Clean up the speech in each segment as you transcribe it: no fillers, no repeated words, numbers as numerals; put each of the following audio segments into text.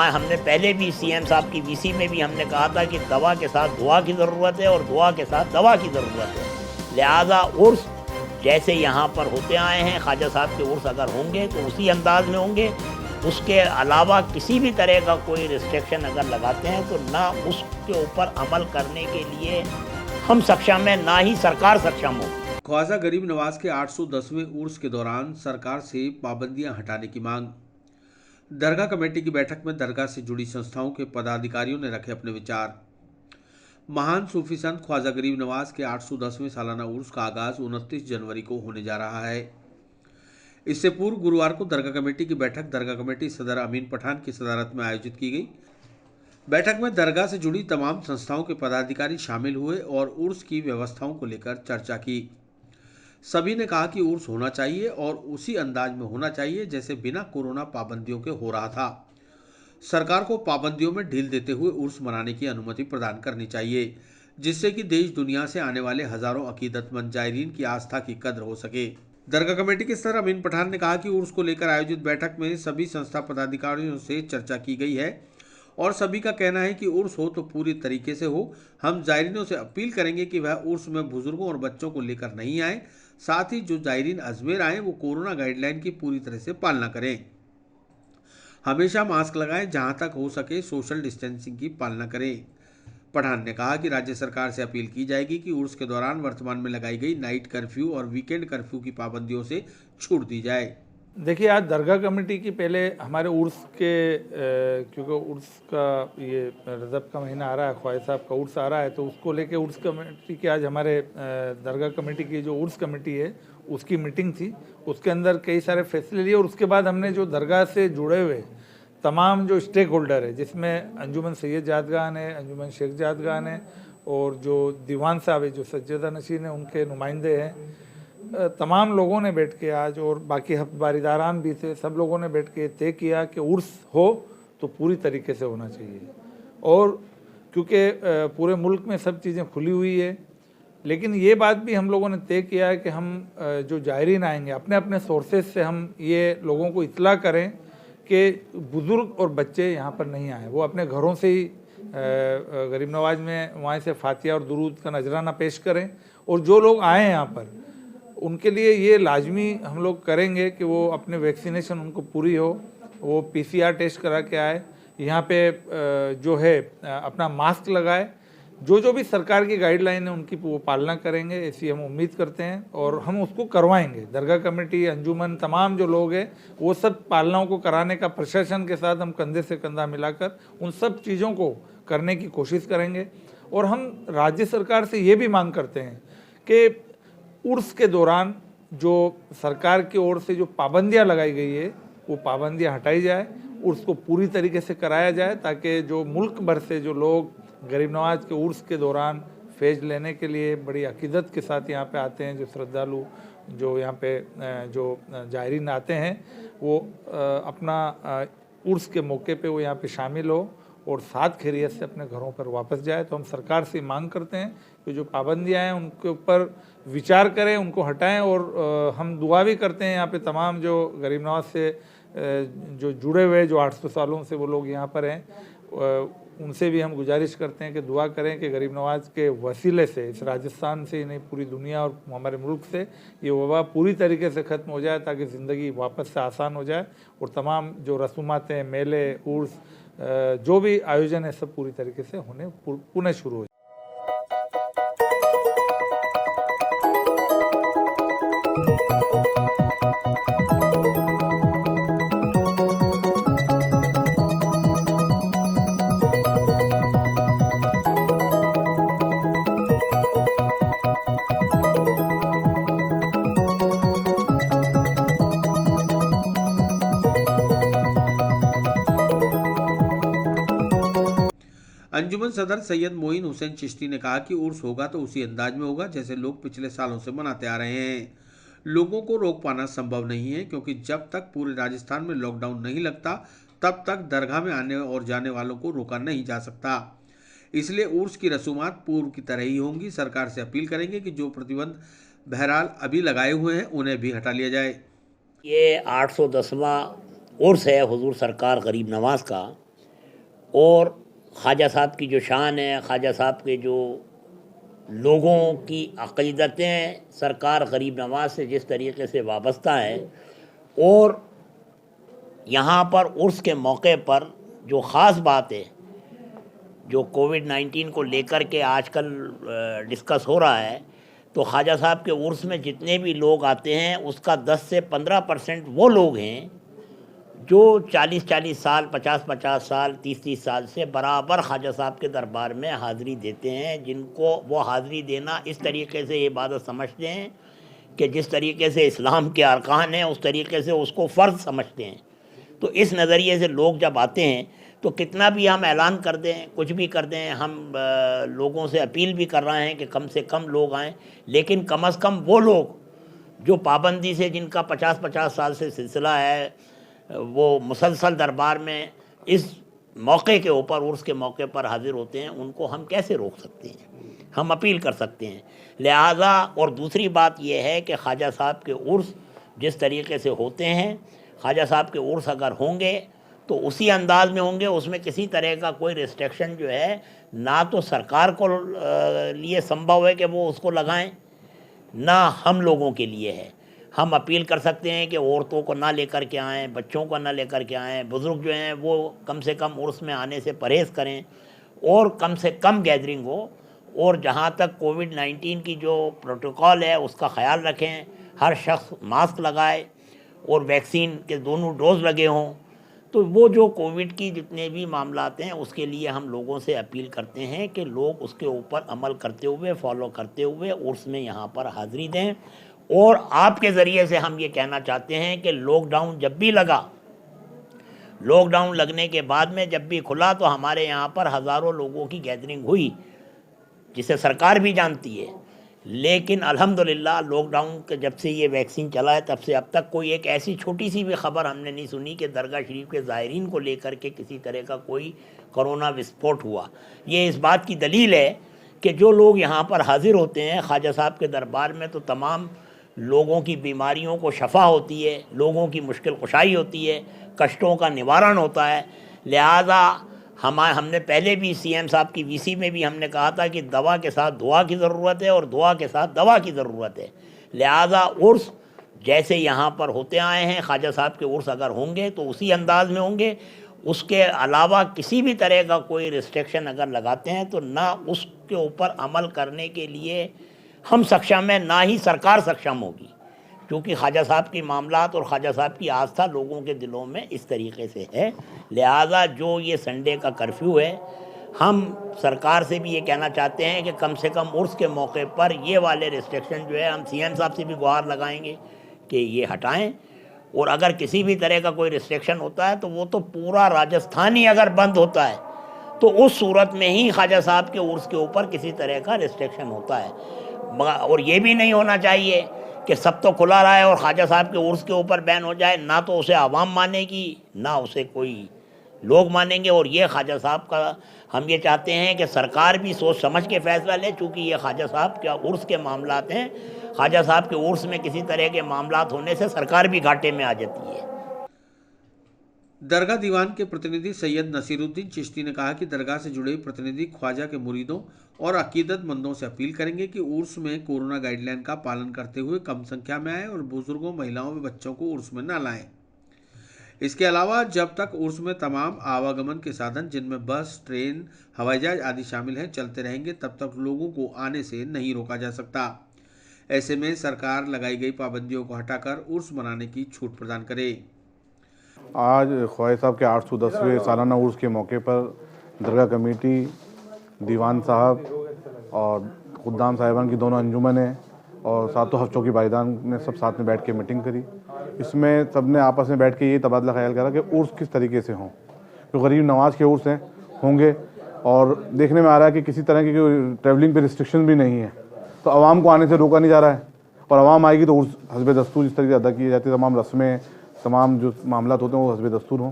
हमने पहले भी सीएम साहब की वीसी में भी हमने कहा था कि दवा के साथ दुआ की ज़रूरत है और दुआ के साथ दवा की ज़रूरत है। लिहाजा उर्स जैसे यहाँ पर होते आए हैं, ख्वाजा साहब के उर्स अगर होंगे तो उसी अंदाज में होंगे। उसके अलावा किसी भी तरह का कोई रिस्ट्रिक्शन अगर लगाते हैं तो ना उसके ऊपर अमल करने के लिए हम सक्षम हैं, ना ही सरकार सक्षम हो। ख्वाजा गरीब नवाज के 810वें उर्स के दौरान सरकार से पाबंदियां हटाने की मांग। दरगाह कमेटी की बैठक में दरगाह से जुड़ी संस्थाओं के पदाधिकारियों ने रखे अपने विचार। महान सूफी संत ख्वाजा गरीब नवाज के 810वें सालाना उर्स का आगाज 29 जनवरी को होने जा रहा है। इससे पूर्व गुरुवार को दरगाह कमेटी की बैठक दरगाह कमेटी सदर अमीन पठान की सदारत में आयोजित की गई। बैठक में दरगाह से जुड़ी तमाम संस्थाओं के पदाधिकारी शामिल हुए और उर्स की व्यवस्थाओं को लेकर चर्चा की। सभी ने कहा कि उर्स होना चाहिए और उसी अंदाज में होना चाहिए जैसे बिना कोरोना पाबंदियों के हो रहा था। सरकार को पाबंदियों में ढील देते हुए उर्स मनाने की अनुमति प्रदान करनी चाहिए, जिससे कि देश दुनिया से आने वाले हजारों अकीदतमंद जायरीन की आस्था की कद्र हो सके। दरगाह कमेटी के सदर अमीन पठान ने कहा कि उर्स को लेकर आयोजित बैठक में सभी संस्था पदाधिकारियों से चर्चा की गई है और सभी का कहना है कि उर्स हो तो पूरी तरीके से हो। हम जायरीनों से अपील करेंगे कि वह उर्स में बुजुर्गों और बच्चों को लेकर नहीं आए। साथ ही जो जायरीन अजमेर आए वो कोरोना गाइडलाइन की पूरी तरह से पालना करें, हमेशा मास्क लगाएं, जहां तक हो सके सोशल डिस्टेंसिंग की पालना करें। पठान ने कहा कि राज्य सरकार से अपील की जाएगी कि उर्स के दौरान वर्तमान में लगाई गई नाइट कर्फ्यू और वीकेंड कर्फ्यू की पाबंदियों से छूट दी जाए। देखिए, आज दरगाह कमेटी की पहले हमारे उर्स के क्योंकि उर्स का ये रजब का महीना आ रहा है, ख्वाजा साहब का उर्स आ रहा है, तो उसको लेके उर्स कमेटी की आज हमारे दरगाह कमेटी की जो उर्स कमेटी है उसकी मीटिंग थी। उसके अंदर कई सारे फैसले लिए और उसके बाद हमने जो दरगाह से जुड़े हुए तमाम जो स्टेक होल्डर है, जिसमें अंजुमन सैयद जादगान है, अंजुमन शेख जादगान है और जो दीवान साहब है, जो सज्जदा नशीन है, उनके नुमाइंदे हैं, तमाम लोगों ने बैठ के आज, और बाकी बारीदारान भी थे, सब लोगों ने बैठ के तय किया कि उर्स हो तो पूरी तरीके से होना चाहिए। और क्योंकि पूरे मुल्क में सब चीज़ें खुली हुई है, लेकिन ये बात भी हम लोगों ने तय किया है कि हम जो जायरीन आएंगे अपने अपने सोर्सेज से हम ये लोगों को इत्तला करें कि बुज़ुर्ग और बच्चे यहाँ पर नहीं आए, वो अपने घरों से ही गरीब नवाज में वहाँ से फातिहा और दुरूद का नजराना पेश करें। और जो लोग आए यहाँ पर उनके लिए ये लाजमी हम लोग करेंगे कि वो अपने वैक्सीनेशन उनको पूरी हो, वो PCR टेस्ट करा के आए, यहाँ पे जो है अपना मास्क लगाए, जो भी सरकार की गाइडलाइन है उनकी वो पालना करेंगे, ऐसी हम उम्मीद करते हैं और हम उसको करवाएंगे। दरगाह कमेटी, अंजुमन, तमाम जो लोग हैं वो सब पालनाओं को कराने का प्रशासन के साथ हम कंधे से कंधा मिलाकर उन सब चीज़ों को करने की कोशिश करेंगे। और हम राज्य सरकार से ये भी मांग करते हैं कि उर्स के दौरान जो सरकार की ओर से जो पाबंदियां लगाई गई है वो पाबंदियां हटाई जाए, उर्स को पूरी तरीके से कराया जाए, ताकि जो मुल्क भर से जो लोग गरीब नवाज के उर्स के दौरान फैज़ लेने के लिए बड़ी अकीदत के साथ यहाँ पे आते हैं, जो श्रद्धालु जो यहाँ पे जो जायरीन आते हैं, वो अपना उर्स के मौके पे वो यहाँ पे शामिल हो और साथ खैरियत से अपने घरों पर वापस जाए। तो हम सरकार से मांग करते हैं कि जो पाबंदियाँ हैं उनके ऊपर विचार करें, उनको हटाएं। और हम दुआ भी करते हैं यहाँ पे तमाम जो गरीब नवाज से जो जुड़े हुए जो 800 सालों से वो लोग यहाँ पर हैं, उनसे भी हम गुजारिश करते हैं कि दुआ करें कि गरीब नवाज के वसीले से इस राजस्थान से ही नहीं पूरी दुनिया और हमारे मुल्क से ये वबा पूरी तरीके से ख़त्म हो जाए, ताकि ज़िंदगी वापस से आसान हो जाए और तमाम जो रसूमातें, मेले, उर्स, जो भी आयोजन है सब पूरी तरीके से होने पुनः शुरू हो जाए। अंजुमन सदर सैयद मोइन हुसैन चिश्ती ने कहा कि उर्स होगा तो उसी अंदाज में होगा जैसे लोग पिछले सालों से मनाते आ रहे हैं। लोगों को रोक पाना संभव नहीं है, क्योंकि जब तक पूरे राजस्थान में लॉकडाउन नहीं लगता तब तक दरगाह में आने और जाने वालों को रोका नहीं जा सकता। इसलिए उर्स की रसूमात पूर्व की तरह ही होंगी। सरकार से अपील करेंगे कि जो प्रतिबंध बहरहाल अभी लगाए हुए हैं उन्हें भी हटा लिया जाए। ये 810वां उर्स है हुजूर सरकार गरीब नवाज का। और ख्वाजा साहब की जो शान है, ख्वाजा साहब के जो लोगों की अक़ीदतें सरकार गरीब नवाज से जिस तरीके से वाबस्ता है, और यहाँ पर उर्स के मौके पर जो ख़ास बात है जो कोविड-19 को लेकर के आजकल डिस्कस हो रहा है, तो ख्वाजा साहब के उर्स में जितने भी लोग आते हैं उसका 10 से 15% वो लोग हैं जो 40-40 साल, 50-50 साल, 30-30 साल से बराबर ख्वाजा साहब के दरबार में हाज़िरी देते हैं, जिनको वो हाज़िरी देना इस तरीके से इबादत समझते हैं कि जिस तरीके से इस्लाम के अरकान हैं उस तरीके से उसको फ़र्ज़ समझते हैं। तो इस नज़रिए से लोग जब आते हैं तो कितना भी हम ऐलान कर दें, कुछ भी कर दें, हम लोगों से अपील भी कर रहे हैं कि कम से कम लोग आएँ, लेकिन कम से कम वो लोग जो पाबंदी से जिनका 50-50 साल से सिलसिला है, वो मुसलसल दरबार में इस मौके के ऊपर, उर्स के मौके पर हाज़िर होते हैं, उनको हम कैसे रोक सकते हैं? हम अपील कर सकते हैं। लिहाजा और दूसरी बात यह है कि ख्वाजा साहब के उर्स जिस तरीके से होते हैं, ख्वाजा साहब के उर्स अगर होंगे तो उसी अंदाज में होंगे, उसमें किसी तरह का कोई रिस्ट्रिक्शन जो है ना तो सरकार को लिए संभव है कि वो उसको लगाएं, ना हम लोगों के लिए है। हम अपील कर सकते हैं कि औरतों को ना लेकर के आएँ, बच्चों को ना लेकर के आएँ, बुज़ुर्ग जो हैं वो कम से कम उर्स में आने से परहेज़ करें और कम से कम गैदरिंग हो, और जहाँ तक कोविड-19 की जो प्रोटोकॉल है उसका ख़याल रखें, हर शख्स मास्क लगाए और वैक्सीन के दोनों डोज़ लगे हों। तो वो जो कोविड की जितने भी मामलात हैं उसके लिए हम लोगों से अपील करते हैं कि लोग उसके ऊपर अमल करते हुए, फॉलो करते हुए उर्स में यहाँ पर हाज़िरी दें। और आपके ज़रिए से हम ये कहना चाहते हैं कि लॉकडाउन जब भी लगा, लॉकडाउन लगने के बाद में जब भी खुला तो हमारे यहाँ पर हज़ारों लोगों की गैदरिंग हुई, जिसे सरकार भी जानती है। लेकिन अल्हम्दुलिल्लाह लॉकडाउन के जब से ये वैक्सीन चला है तब से अब तक कोई एक ऐसी छोटी सी भी ख़बर हमने नहीं सुनी कि दरगाह शरीफ के ज़ायरीन को लेकर के किसी तरह का कोई कोरोना विस्फोट हुआ। ये इस बात की दलील है कि जो लोग यहाँ पर हाज़िर होते हैं ख्वाजा साहब के दरबार में, तो तमाम लोगों की बीमारियों को शफ़ा होती है, लोगों की मुश्किल कुशाई होती है, कष्टों का निवारण होता है। लिहाजा हमने पहले भी सीएम साहब की वीसी में भी हमने कहा था कि दवा के साथ दुआ की ज़रूरत है और दुआ के साथ दवा की ज़रूरत है। लिहाजा उर्स जैसे यहाँ पर होते आए हैं, ख्वाजा साहब के उर्स अगर होंगे तो उसी अंदाज में होंगे। उसके अलावा किसी भी तरह का कोई रिस्ट्रिक्शन अगर लगाते हैं तो ना उसके ऊपर अमल करने के लिए हम सक्षम हैं, ना ही सरकार सक्षम होगी, क्योंकि ख्वाजा साहब की मामलात और ख्वाजा साहब की आस्था लोगों के दिलों में इस तरीके से है। लिहाजा जो ये संडे का कर्फ्यू है, हम सरकार से भी ये कहना चाहते हैं कि कम से कम उर्स के मौके पर ये वाले रिस्ट्रिक्शन जो है, हम सीएम साहब से भी गुहार लगाएंगे कि ये हटाएं। और अगर किसी भी तरह का कोई रिस्ट्रिक्शन होता है तो वो तो पूरा राजस्थान ही अगर बंद होता है तो उस सूरत में ही ख्वाजा साहब के उर्स के ऊपर किसी तरह का रिस्ट्रिक्शन होता है। और ये भी नहीं होना चाहिए कि सब तो खुला रहा है और ख्वाजा साहब के उर्स के ऊपर बैन हो जाए, ना तो उसे आवाम मानेगी ना उसे कोई लोग मानेंगे। और ये ख्वाजा साहब का हम ये चाहते हैं कि सरकार भी सोच समझ के फ़ैसला ले, चूँकि ये ख्वाजा साहब के उर्स के मामलात हैं। ख्वाजा साहब के उर्स में किसी तरह के मामलात होने से सरकार भी घाटे में आ जाती है। दरगाह दीवान के प्रतिनिधि सैयद नसीरुद्दीन चिश्ती ने कहा कि दरगाह से जुड़े प्रतिनिधि ख्वाजा के मुरीदों और अकीदतमंदों से अपील करेंगे कि उर्स में कोरोना गाइडलाइन का पालन करते हुए कम संख्या में आए और बुजुर्गों, महिलाओं व बच्चों को उर्स में न लाएं। इसके अलावा जब तक उर्स में तमाम आवागमन के साधन जिनमें बस, ट्रेन, हवाई जहाज आदि शामिल हैं चलते रहेंगे, तब तक लोगों को आने से नहीं रोका जा सकता। ऐसे में सरकार लगाई गई पाबंदियों को हटाकर उर्स मनाने की छूट प्रदान करे। आज ख्वाजा साहब के 810वें सालाना उर्स के मौके पर दरगाह कमेटी, दीवान साहब और खुद्दाम साहिबान की दोनों अंजुमनें और सातों हफ्तों की भाईदान ने सब साथ में बैठ के मीटिंग करी। इसमें सब ने आपस में बैठ के ये तबादला ख्याल करा कि उर्स किस तरीके से हों, जो गरीब नवाज के उर्स हैं होंगे। और देखने में आ रहा है कि किसी तरह की ट्रैवलिंग पे रिस्ट्रिक्शन भी नहीं है, तो आवाम को आने से रोका नहीं जा रहा है। और आवाम आएगी तो उर्स हस्बे दस्तूर जिस तरीके से अदा की जाती है, तमाम रस्में, तमाम जो मामलात होते हैं वो हस्बे दस्तूर हों।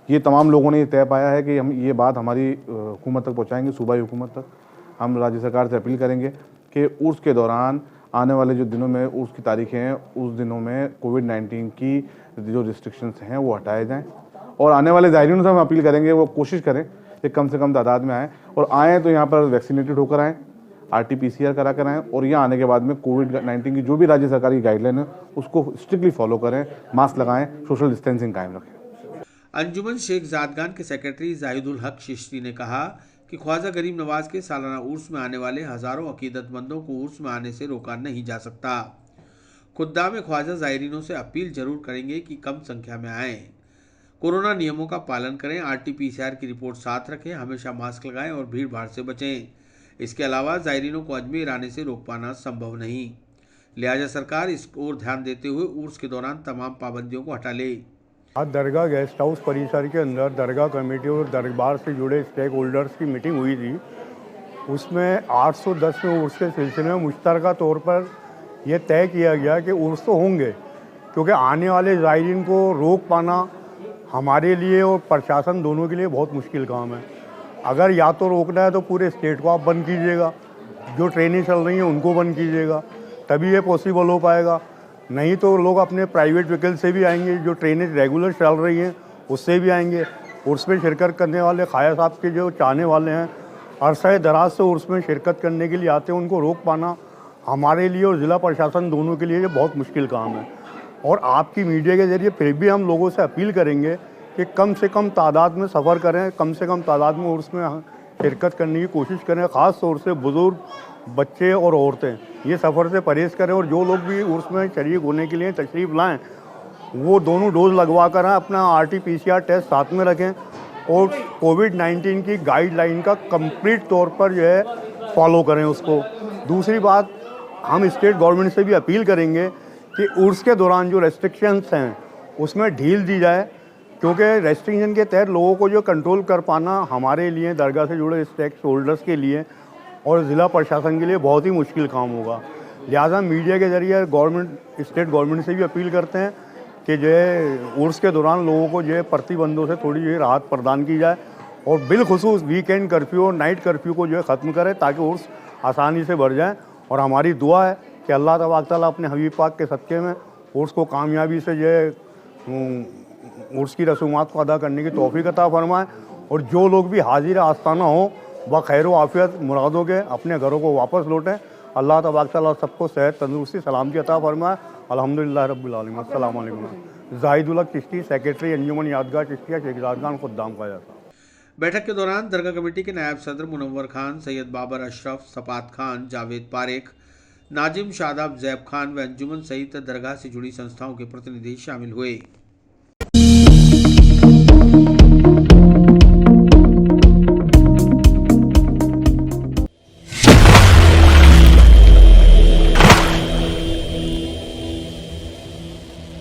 ये तमाम लोगों ने तय पाया है कि हम ये बात हमारी हुकूमत तक पहुँचाएँगे, सूबाई हुकूमत तक। हम राज्य सरकार से अपील करेंगे कि उर्स के दौरान आने वाले जो दिनों में उर्स की तारीखें हैं, उस दिनों में कोविड-19 की जो रिस्ट्रिक्शंस हैं वो हटाए जाएं। और आने वाले ज़ायरीन से हम अपील करेंगे वो कोशिश करें ये कम से कम तादाद में आएँ, और आएँ तो यहाँ पर वैक्सीनेटेड होकर आएँ, RT-PCR करा कर आएँ, और यहाँ आने के बाद में कोविड-19 की जो भी राज्य सरकार की गाइडलाइन है उसको स्ट्रिक्टली फॉलो करें, मास्क लगाएं, सोशल डिस्टेंसिंग कायम रखें। अंजुमन शेख जादगान के सेक्रेटरी जाहिदुल हक चिश्ती ने कहा कि ख्वाजा गरीब नवाज के सालाना उर्स में आने वाले हजारों अकीदतमंदों को उर्स में आने से रोका नहीं जा सकता। खुद्दाम ख्वाजा ज़ायरीनों से अपील जरूर करेंगे कि कम संख्या में आएँ, कोरोना नियमों का पालन करें, RT-PCR की रिपोर्ट साथ रखें, हमेशा मास्क लगाएं और भीड़ भाड़ से बचें। इसके अलावा ज़ायरीनों को अजमेर आने से रोक पाना संभव नहीं, लिहाजा सरकार इस ओर ध्यान देते हुए उर्स के दौरान तमाम पाबंदियों को हटा ले। आज दरगाह गेस्ट हाउस परिसर के अंदर दरगाह कमेटी और दरबार से जुड़े स्टेक होल्डर्स की मीटिंग हुई थी। उसमें 810वें उर्स के सिलसिले में मुश्तरका तौर पर यह तय किया गया कि उर्स तो होंगे, क्योंकि आने वाले ज़ायरीन को रोक पाना हमारे लिए और प्रशासन दोनों के लिए बहुत मुश्किल काम है। अगर या तो रोकना है तो पूरे स्टेट को आप बंद कीजिएगा, जो ट्रेनें चल रही हैं उनको बंद कीजिएगा, तभी ये पॉसिबल हो पाएगा। नहीं तो लोग अपने प्राइवेट व्हीकल से भी आएंगे, जो ट्रेनें रेगुलर चल रही हैं उससे भी आएंगे। उर्स में शिरकत करने वाले ख्वाजा साहब के जो चाहने वाले हैं, अरसा दराज से उर्स में शिरकत करने के लिए आते हैं, उनको रोक पाना हमारे लिए और ज़िला प्रशासन दोनों के लिए ये बहुत मुश्किल काम है। और आपकी मीडिया के ज़रिए फिर भी हम लोगों से अपील करेंगे कि कम से कम तादाद में सफ़र करें, कम से कम तादाद में उर्स में शिरकत करने की कोशिश करें। ख़ास तौर से बुज़ुर्ग, बच्चे और औरतें ये सफ़र से परहेज़ करें, और जो लोग भी उर्स में शरीक होने के लिए तशरीफ़ लाएँ वो दोनों डोज लगवा कर अपना RT-PCR टेस्ट साथ में रखें, और कोविड-19 की गाइडलाइन का कंप्लीट तौर पर जो है फॉलो करें उसको। दूसरी बात, हम स्टेट गवर्नमेंट से भी अपील करेंगे कि उर्स के दौरान जो रेस्ट्रिक्शंस हैं उसमें ढील दी जाए, क्योंकि रेस्ट्रिक्शन के तहत लोगों को जो कंट्रोल कर पाना हमारे लिए, दरगाह से जुड़े स्टेक होल्डर्स के लिए और ज़िला प्रशासन के लिए बहुत ही मुश्किल काम होगा। लिहाजा मीडिया के ज़रिए गवर्नमेंट, स्टेट गवर्नमेंट से भी अपील करते हैं कि जो है उर्स के दौरान लोगों को जो है प्रतिबंधों से थोड़ी जो राहत प्रदान की जाए, और बिलखुसूस वीकेंड कर्फ्यू और नाइट कर्फ्यू को जो है ख़त्म करें, ताकि उर्स आसानी से बढ़ जाए। और हमारी दुआ है कि अल्लाह तबारक तआला अपने हबीब पाक के सदक़े में उर्स को कामयाबी से जो है उर्स की रसूमात को अदा करने की तौफीक अता फरमाए, और जो लोग भी हाजिर आस्ताना हो वह खैर आफियत मुरादों के अपने घरों को वापस लौटें। अल्लाह तबारक तआला सबको सेहत, तंदुरुस्ती, सलामती अता फरमाए। अल्हम्दुलिल्लाह रब्बिल आलमीन। अस्सलाम वालेकुम। जाहिदुल हक चिश्ती, सेक्रेटरी अंजुमन यादगार चिश्तिया शेख जादगान, खुद्दाम ख्वाजा साहब। बैठक के दौरान दरगाह कमेटी के नायब सदर मुनव्वर खान, सैयद बाबर अशरफ, सपात खान, जावेद पारेख, नाजिम शादाब, जैब खान व अंजुमन सहित दरगाह से जुड़ी संस्थाओं के प्रतिनिधि शामिल हुए।